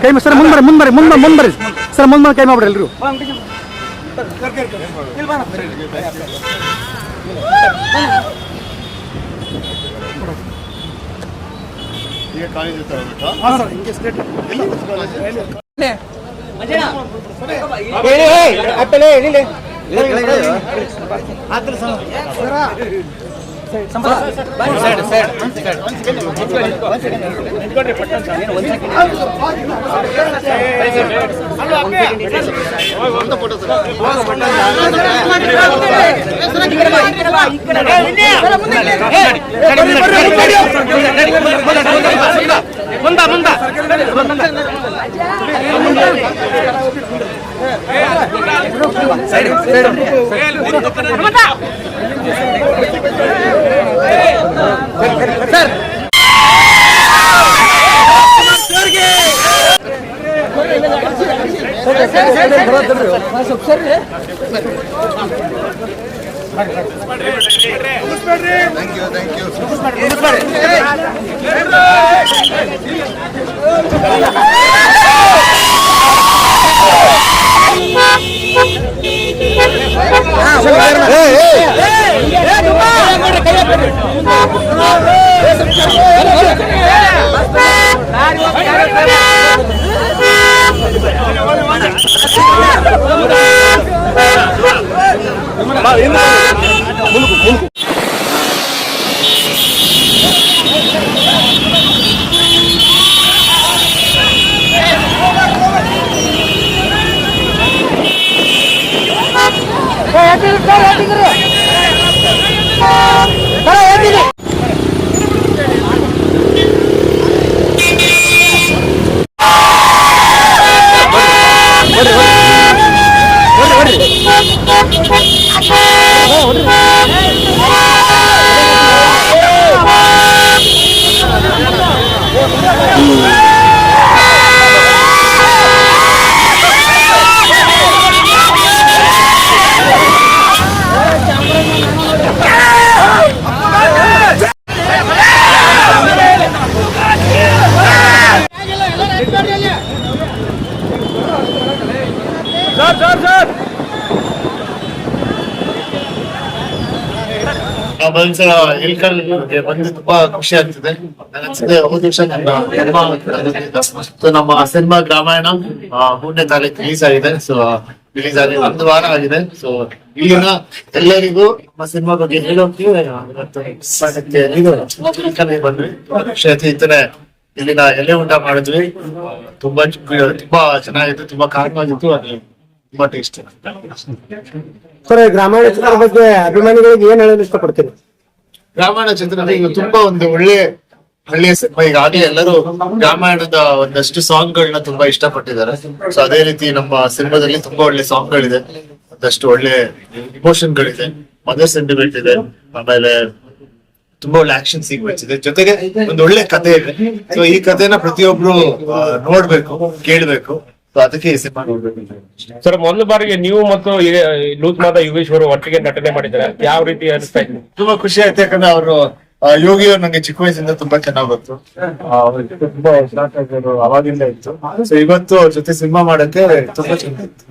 ಕೈ sir ಮುಂದ್ಬರಿ sir ಮುಂದ್ ಕೈ ಮಾಡ್ಬಿಡ್ರಿ ಎಲ್ರು ಒಂದ್ಸಲ ಇಳ್ಕಲ್ಗೆ ಬಂದು ತುಂಬಾ ಖುಷಿ ಆಗ್ತಿದೆ. ನನಗನ್ಸಿದೆ ಹೋದ ವರ್ಷ ನಮ್ಮ ಸಿನಿಮಾ ರಾಮಾಯಣ 3ನೇ ತಾರೀಕು ರಿಲೀಸ್ ಆಗಿದೆ. ಸೊ ರಿಲೀಸ್ ಆಗಿ 1 ವಾರ ಆಗಿದೆ. ಸೊ ಇಲ್ಲಿನ ಎಲ್ಲರಿಗೂ ನಮ್ಮ ಸಿನಿಮಾ ಬಗ್ಗೆ ಹೇಳೋಕೆ ಇಳ್ಕಲ್ಗೆ ಬಂದ್ವಿ. ಖುಷಿ ಆಯ್ತು. ಇತನೆ ಇಲ್ಲಿನ ಎಲೆ ಊಟ ಮಾಡಿದ್ವಿ. ತುಂಬಾ ಚೆನ್ನಾಗಿತ್ತು, ತುಂಬಾ ಖಾರವಾಗಿತ್ತು. ಅದು ತುಂಬಾ ಟೇಸ್ಟ್. ಸರ್, ಗ್ರಾಮೀಣ ಚಿತ್ರದ ಬಗ್ಗೆ ಅಭಿಮಾನಿಗಳಿಗೆ ಏನ್ ಹೇಳಲು ಇಷ್ಟಪಡ್ತೀನಿ? ರಾಮಾಯಣ ಚಿತ್ರ ಈಗ ತುಂಬಾ ಒಂದು ಒಳ್ಳೆಯ ಸಿನಿಮಾ. ಈಗಾಗಲೇ ಎಲ್ಲರೂ ರಾಮಾಯಣದ ಒಂದಷ್ಟು ಸಾಂಗ್ ಗಳನ್ನ ತುಂಬಾ ಇಷ್ಟಪಟ್ಟಿದ್ದಾರೆ. ಸೊ ಅದೇ ರೀತಿ ನಮ್ಮ ಸಿನಿಮಾದಲ್ಲಿ ತುಂಬಾ ಒಳ್ಳೆ ಸಾಂಗ್ ಗಳಿದೆ, ಒಂದಷ್ಟು ಒಳ್ಳೆ ಇಮೋಷನ್ ಗಳಿದೆ, ಮದರ್ ಸೆಂಟಿಮೆಂಟ್ ಇದೆ, ಆಮೇಲೆ ತುಂಬಾ ಒಳ್ಳೆ ಆಕ್ಷನ್ ಸೀಕ್ವೆನ್ಸ್ ಇದೆ, ಜೊತೆಗೆ ಒಂದು ಒಳ್ಳೆ ಕಥೆ ಇದೆ. ಸೊ ಈ ಕಥೆನ ಪ್ರತಿಯೊಬ್ರು ನೋಡ್ಬೇಕು, ಕೇಳ್ಬೇಕು. ಸೊ ಅದಕ್ಕೆ ಈ ಸಿನಿಮಾ ನೋಡ್ಬೇಕು. ಸರ್, ಮೊದಲ ಬಾರಿಗೆ ನೀವು ಮತ್ತು ಲೂತ್ ಮಾದ ಯೋಗೇಶ್ ಅವರು ಒಟ್ಟಿಗೆ ನಟನೆ ಮಾಡಿದ್ದಾರೆ, ಯಾವ ರೀತಿ ಅನಿಸ್ತಾ ಇದೆ? ತುಂಬಾ ಖುಷಿ ಆಯ್ತು. ಯಾಕಂದ್ರೆ ಅವರು ಯೋಗಿ ಅವ್ರು ನಂಗೆ ಚಿಕ್ಕ ವಯಸ್ಸಿಂದ ತುಂಬಾ ಚೆನ್ನಾಗ್ ಗೊತ್ತು. ತುಂಬಾ ಅವಾಗಿಂದ ಇತ್ತು. ಸೊ ಇವತ್ತು ಅವ್ರ ಜೊತೆ ಸಿನಿಮಾ ಮಾಡಕ್ಕೆ ತುಂಬಾ ಚೆನ್ನಾಗಿತ್ತು.